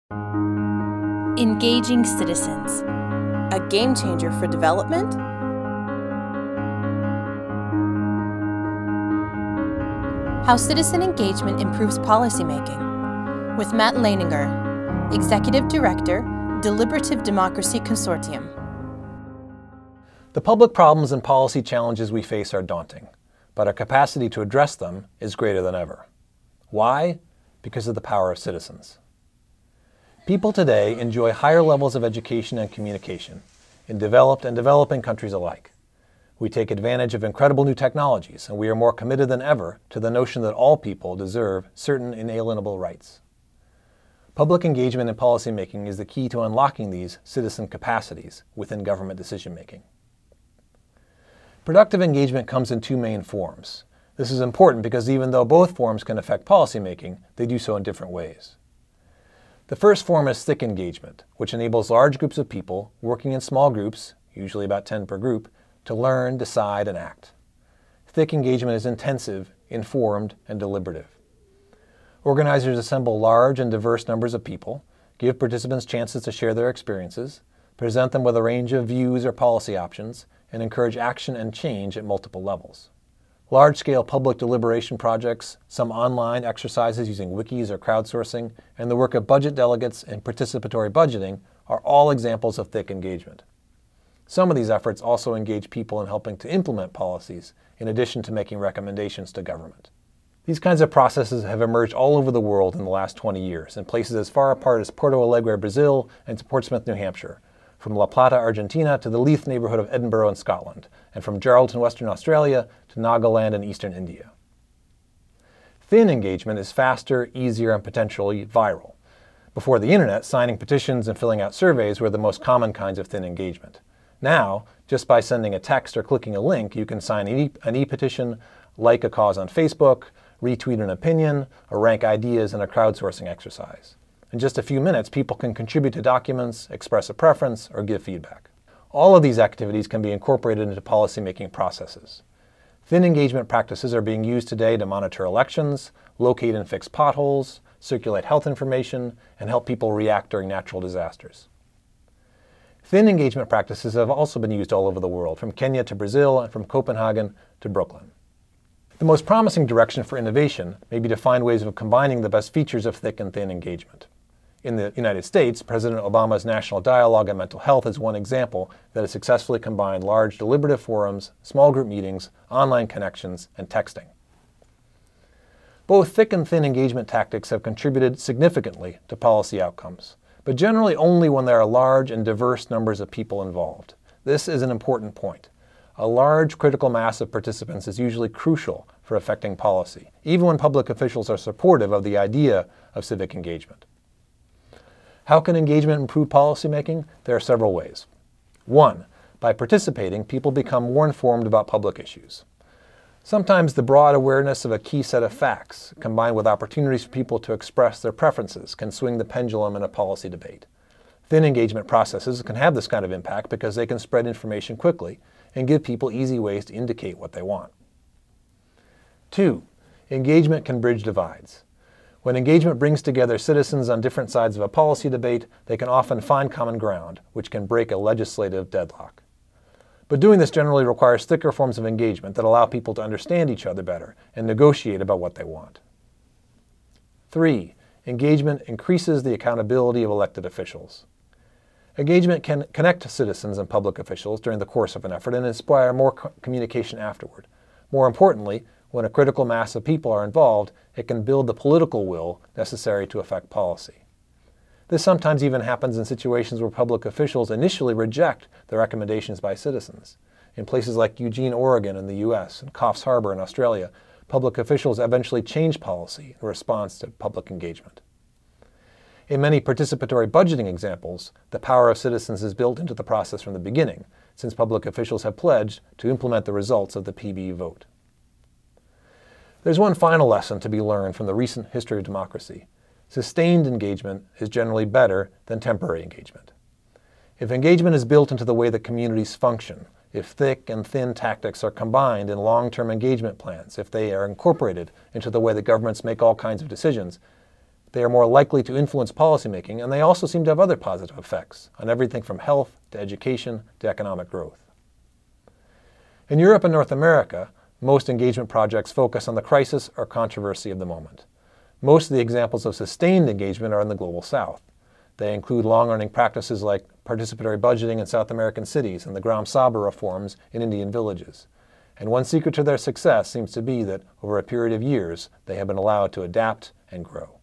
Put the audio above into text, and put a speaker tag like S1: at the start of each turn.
S1: Engaging citizens.
S2: A game changer for development?
S1: How citizen engagement improves policymaking. With Matt Leininger, Executive Director, Deliberative Democracy Consortium.
S3: The public problems and policy challenges we face are daunting, but our capacity to address them is greater than ever. Why? Because of the power of citizens. People today enjoy higher levels of education and communication in developed and developing countries alike. We take advantage of incredible new technologies, and we are more committed than ever to the notion that all people deserve certain inalienable rights. Public engagement in policymaking is the key to unlocking these citizen capacities within government decision-making. Productive engagement comes in two main forms. This is important because even though both forms can affect policymaking, they do so in different ways. The first form is thick engagement, which enables large groups of people working in small groups, usually about 10 per group, to learn, decide, and act. Thick engagement is intensive, informed, and deliberative. Organizers assemble large and diverse numbers of people, give participants chances to share their experiences, present them with a range of views or policy options, and encourage action and change at multiple levels. Large-scale public deliberation projects, some online exercises using wikis or crowdsourcing, and the work of budget delegates and participatory budgeting are all examples of thick engagement. Some of these efforts also engage people in helping to implement policies, in addition to making recommendations to government. These kinds of processes have emerged all over the world in the last 20 years, in places as far apart as Porto Alegre, Brazil, and to Portsmouth, New Hampshire, from La Plata, Argentina, to the Leith neighborhood of Edinburgh in Scotland, and from Geraldton, Western Australia, to Nagaland in eastern India. Thin engagement is faster, easier, and potentially viral. Before the internet, signing petitions and filling out surveys were the most common kinds of thin engagement. Now, just by sending a text or clicking a link, you can sign an e-petition, like a cause on Facebook, retweet an opinion, or rank ideas in a crowdsourcing exercise. In just a few minutes, people can contribute to documents, express a preference, or give feedback. All of these activities can be incorporated into policymaking processes. Thin engagement practices are being used today to monitor elections, locate and fix potholes, circulate health information, and help people react during natural disasters. Thin engagement practices have also been used all over the world, from Kenya to Brazil and from Copenhagen to Brooklyn. The most promising direction for innovation may be to find ways of combining the best features of thick and thin engagement. In the United States, President Obama's National Dialogue on Mental Health is one example that has successfully combined large deliberative forums, small group meetings, online connections, and texting. Both thick and thin engagement tactics have contributed significantly to policy outcomes, but generally only when there are large and diverse numbers of people involved. This is an important point. A large critical mass of participants is usually crucial for affecting policy, even when public officials are supportive of the idea of civic engagement. How can engagement improve policymaking? There are several ways. 1. By participating, people become more informed about public issues. Sometimes the broad awareness of a key set of facts, combined with opportunities for people to express their preferences, can swing the pendulum in a policy debate. Thin engagement processes can have this kind of impact because they can spread information quickly and give people easy ways to indicate what they want. 2. Engagement can bridge divides. When engagement brings together citizens on different sides of a policy debate, they can often find common ground, which can break a legislative deadlock. But doing this generally requires thicker forms of engagement that allow people to understand each other better and negotiate about what they want. 3. Engagement increases the accountability of elected officials. Engagement can connect citizens and public officials during the course of an effort and inspire more communication afterward. More importantly, when a critical mass of people are involved, it can build the political will necessary to affect policy. This sometimes even happens in situations where public officials initially reject the recommendations by citizens. In places like Eugene, Oregon in the US, and Coffs Harbour in Australia, public officials eventually change policy in response to public engagement. In many participatory budgeting examples, the power of citizens is built into the process from the beginning, since public officials have pledged to implement the results of the PB vote. There's one final lesson to be learned from the recent history of democracy. Sustained engagement is generally better than temporary engagement. If engagement is built into the way that communities function, if thick and thin tactics are combined in long-term engagement plans, if they are incorporated into the way that governments make all kinds of decisions, They are more likely to influence policymaking, and they also seem to have other positive effects on everything from health to education to economic growth. In Europe and North America, most engagement projects focus on the crisis or controversy of the moment. Most of the examples of sustained engagement are in the Global South. They include long-running practices like participatory budgeting in South American cities and the Gram Sabha reforms in Indian villages. And one secret to their success seems to be that over a period of years, they have been allowed to adapt and grow.